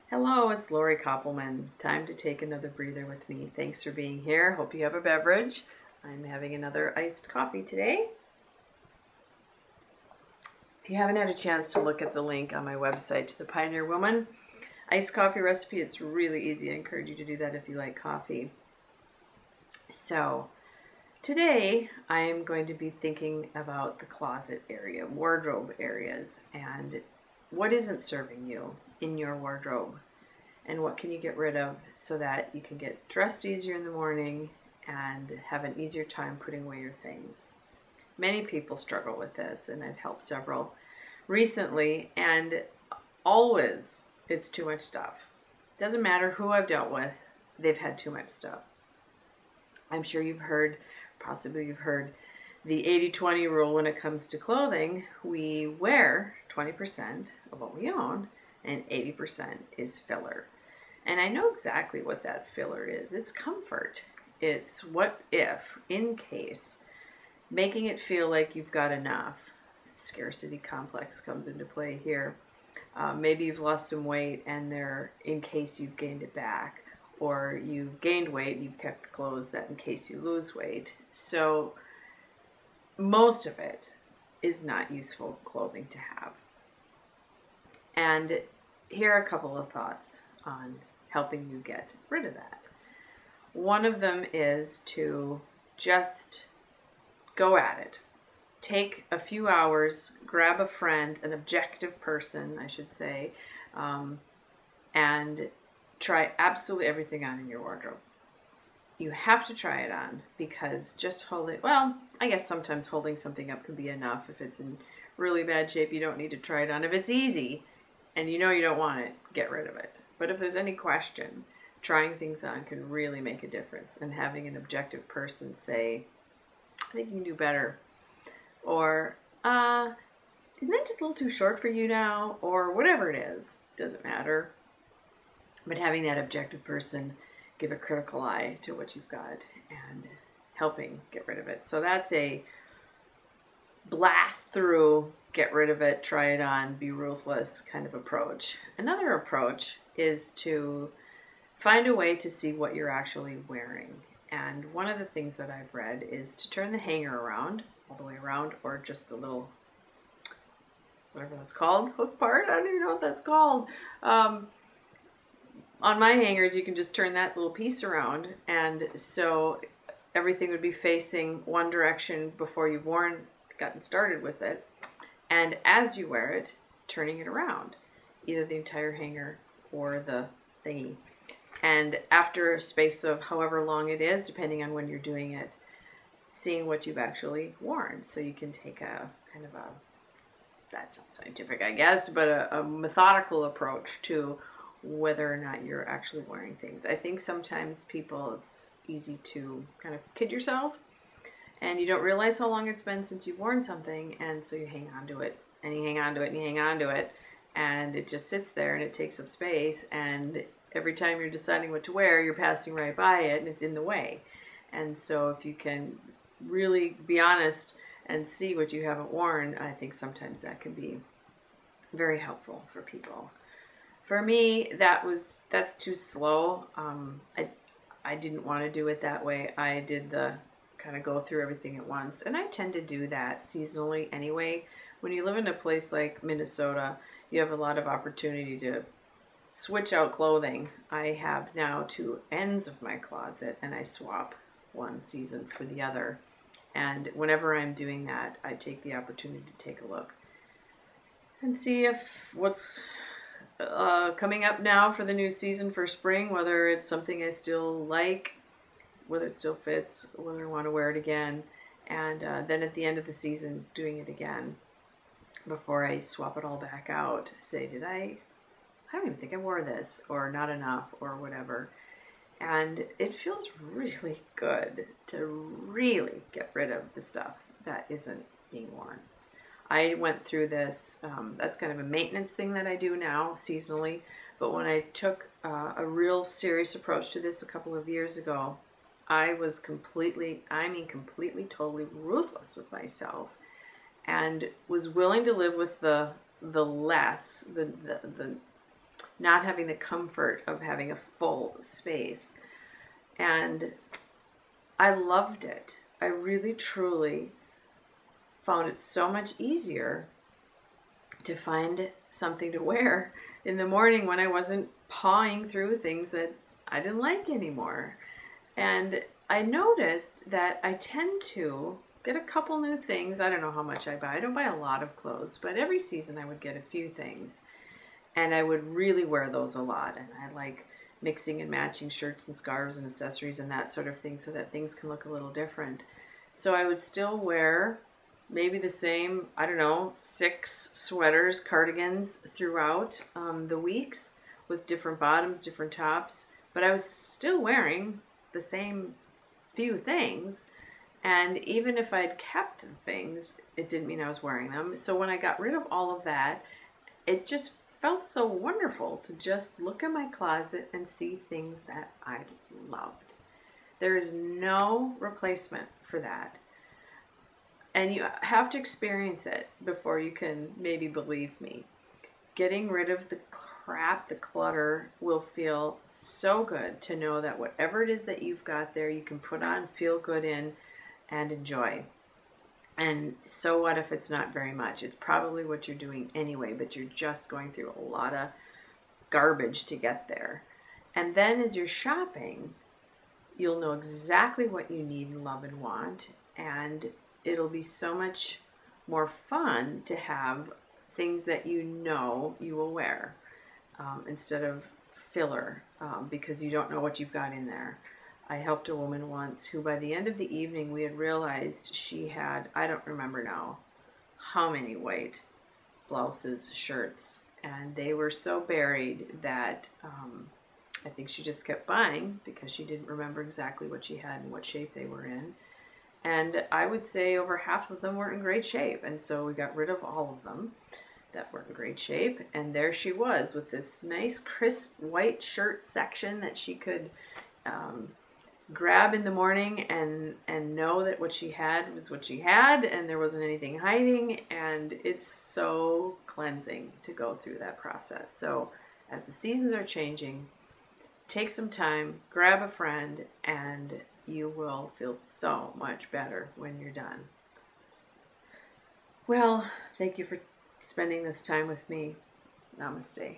Hello, it's Lori Koppelman. Time to take another breather with me. Thanks for being here. Hope you have a beverage. I'm having another iced coffee today. If you haven't had a chance to look at the link on my website to the Pioneer Woman iced coffee recipe, it's really easy. I encourage you to do that if you like coffee. So, today I'm going to be thinking about the closet area, wardrobe areas, and what isn't serving you in your wardrobe. And what can you get rid of so that you can get dressed easier in the morning and have an easier time putting away your things. Many people struggle with this, and I've helped several recently, and always it's too much stuff. Doesn't matter who I've dealt with, they've had too much stuff. I'm sure possibly you've heard the 80-20 rule when it comes to clothing. We wear 20% of what we own, and 80% is filler. And I know exactly what that filler is. It's comfort. It's what if, in case, making it feel like you've got enough. Scarcity complex comes into play here. Maybe you've lost some weight and in case you've gained it back, or you've gained weight and you've kept the clothes that in case you lose weight. So most of it is not useful clothing to have. And here are a couple of thoughts on helping you get rid of that. One of them is to just go at it. Take a few hours, grab a friend, an objective person, I should say, and try absolutely everything on in your wardrobe. You have to try it on, because just I guess sometimes holding something up can be enough. If it's in really bad shape, you don't need to try it on. If it's easy and you know you don't want it, get rid of it. But if there's any question, trying things on can really make a difference. And having an objective person say, I think you can do better. Or, isn't that just a little too short for you now? Or whatever it is, doesn't matter. But having that objective person give a critical eye to what you've got and helping get rid of it. So that's a blast through, get rid of it, try it on, be ruthless kind of approach. Another approach is to find a way to see what you're actually wearing. And one of the things that I've read is to turn the hanger around, all the way around, or just the little, whatever that's called, hook part, I don't even know what that's called. On my hangers, you can just turn that little piece around, and so everything would be facing one direction before you've gotten started with it. And as you wear it, turning it around, either the entire hanger or the thingy. And after a space of however long it is, depending on when you're doing it, seeing what you've actually worn. So you can take a kind of that's not scientific, I guess, but a methodical approach to whether or not you're actually wearing things. I think sometimes it's easy to kind of kid yourself, and you don't realize how long it's been since you've worn something, and so you hang on to it, and you hang on to it, and you hang on to it, and it just sits there, and it takes up space, and every time you're deciding what to wear, you're passing right by it, and it's in the way. And so if you can really be honest and see what you haven't worn, I think sometimes that can be very helpful for people. For me, that's too slow. I didn't want to do it that way. I did the kind of go through everything at once, and I tend to do that seasonally anyway. When you live in a place like Minnesota, you have a lot of opportunity to switch out clothing. I have now two ends of my closet, and I swap one season for the other. And whenever I'm doing that, I take the opportunity to take a look and see if what's coming up now for the new season for spring, whether it's something I still like, whether it still fits, whether I want to wear it again, and then at the end of the season doing it again before I swap it all back out. Say, I don't even think I wore this, or not enough, or whatever. And it feels really good to really get rid of the stuff that isn't being worn. I went through this, that's kind of a maintenance thing that I do now seasonally, but when I took a real serious approach to this a couple of years ago, I was completely, I mean completely, totally ruthless with myself, and was willing to live with the less, the not having the comfort of having a full space. And I loved it. I really truly found it so much easier to find something to wear in the morning when I wasn't pawing through things that I didn't like anymore. And I noticed that I tend to get a couple new things. I don't know how much I buy. I don't buy a lot of clothes, but every season I would get a few things. And I would really wear those a lot. And I like mixing and matching shirts and scarves and accessories and that sort of thing so that things can look a little different. So I would still wear maybe the same, I don't know, 6 sweaters, cardigans throughout the weeks with different bottoms, different tops. But I was still wearing the same few things. And even if I'd kept the things, it didn't mean I was wearing them. So when I got rid of all of that, it just felt so wonderful to just look in my closet and see things that I loved. There is no replacement for that. And you have to experience it before you can maybe believe me. Getting rid of the crap, the clutter, will feel so good to know that whatever it is that you've got there, you can put on, feel good in, and enjoy. And so what if it's not very much? It's probably what you're doing anyway, but you're just going through a lot of garbage to get there. And then as you're shopping, you'll know exactly what you need and love and want, and it'll be so much more fun to have things that you know you will wear instead of filler because you don't know what you've got in there. I helped a woman once who by the end of the evening we had realized she had, I don't remember now how many white blouses, shirts, and they were so buried that I think she just kept buying because she didn't remember exactly what she had and what shape they were in. And I would say over half of them were in great shape, and so we got rid of all of them that were in great shape, and there she was with this nice crisp white shirt section that she could grab in the morning and know that what she had was what she had and there wasn't anything hiding, and it's so cleansing to go through that process. So as the seasons are changing, take some time, grab a friend, and you will feel so much better when you're done. Well, thank you for spending this time with me. Namaste.